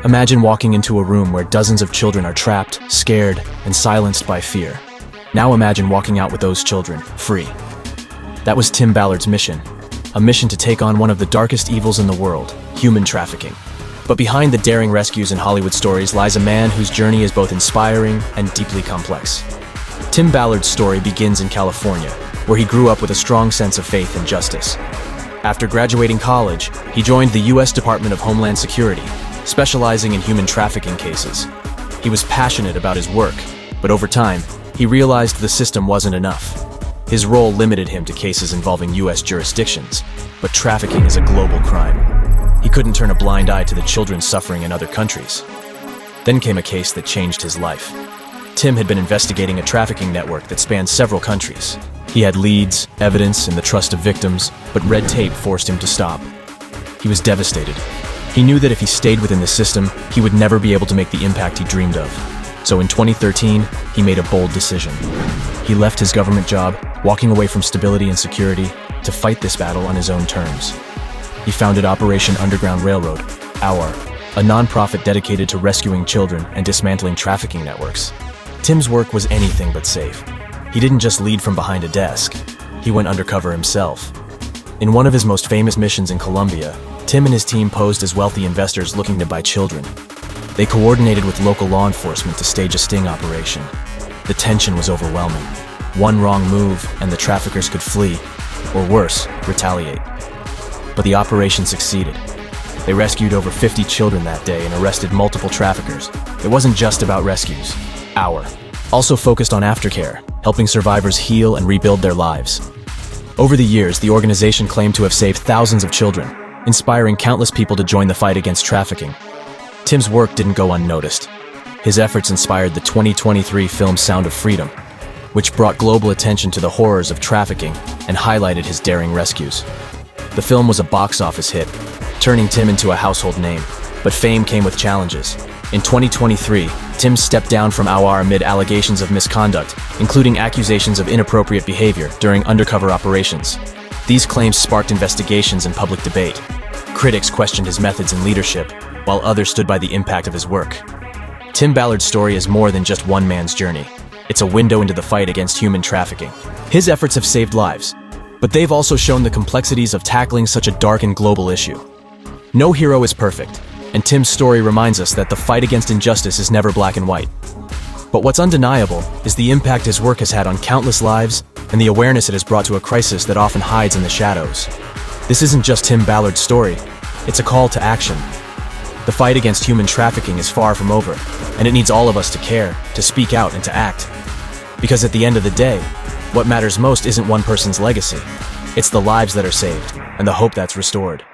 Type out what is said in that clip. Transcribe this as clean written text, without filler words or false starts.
Imagine walking into a room where dozens of children are trapped, scared, and silenced by fear. Now imagine walking out with those children, free. That was Tim Ballard's mission, a mission to take on one of the darkest evils in the world, human trafficking. But behind the daring rescues and Hollywood stories lies a man whose journey is both inspiring and deeply complex. Tim Ballard's story begins in California, where he grew up with a strong sense of faith and justice. After graduating college, he joined the U.S. Department of Homeland Security, specializing in human trafficking cases. He was passionate about his work, but over time, he realized the system wasn't enough. His role limited him to cases involving U.S. jurisdictions, but trafficking is a global crime. He couldn't turn a blind eye to the children suffering in other countries. Then came a case that changed his life. Tim had been investigating a trafficking network that spanned several countries. He had leads, evidence, and the trust of victims, but red tape forced him to stop. He was devastated. He knew that if he stayed within the system, he would never be able to make the impact he dreamed of. So in 2013, he made a bold decision. He left his government job, walking away from stability and security, to fight this battle on his own terms. He founded Operation Underground Railroad, OUR, a nonprofit dedicated to rescuing children and dismantling trafficking networks. Tim's work was anything but safe. He didn't just lead from behind a desk. He went undercover himself. In one of his most famous missions in Colombia, Tim and his team posed as wealthy investors looking to buy children. They coordinated with local law enforcement to stage a sting operation. The tension was overwhelming. One wrong move and the traffickers could flee, or worse, retaliate. But the operation succeeded. They rescued over 50 children that day and arrested multiple traffickers. It wasn't just about rescues. OUR also focused on aftercare, helping survivors heal and rebuild their lives. Over the years, the organization claimed to have saved thousands of children, inspiring countless people to join the fight against trafficking. Tim's work didn't go unnoticed. His efforts inspired the 2023 film Sound of Freedom, which brought global attention to the horrors of trafficking and highlighted his daring rescues. The film was a box office hit, turning Tim into a household name, but fame came with challenges. In 2023, Tim stepped down from OUR amid allegations of misconduct, including accusations of inappropriate behavior during undercover operations. These claims sparked investigations and public debate. Critics questioned his methods and leadership, while others stood by the impact of his work. Tim Ballard's story is more than just one man's journey. It's a window into the fight against human trafficking. His efforts have saved lives, but they've also shown the complexities of tackling such a dark and global issue. No hero is perfect, and Tim's story reminds us that the fight against injustice is never black and white. But what's undeniable is the impact his work has had on countless lives and the awareness it has brought to a crisis that often hides in the shadows. This isn't just Tim Ballard's story, it's a call to action. The fight against human trafficking is far from over, and it needs all of us to care, to speak out, and to act. Because at the end of the day, what matters most isn't one person's legacy. It's the lives that are saved, and the hope that's restored.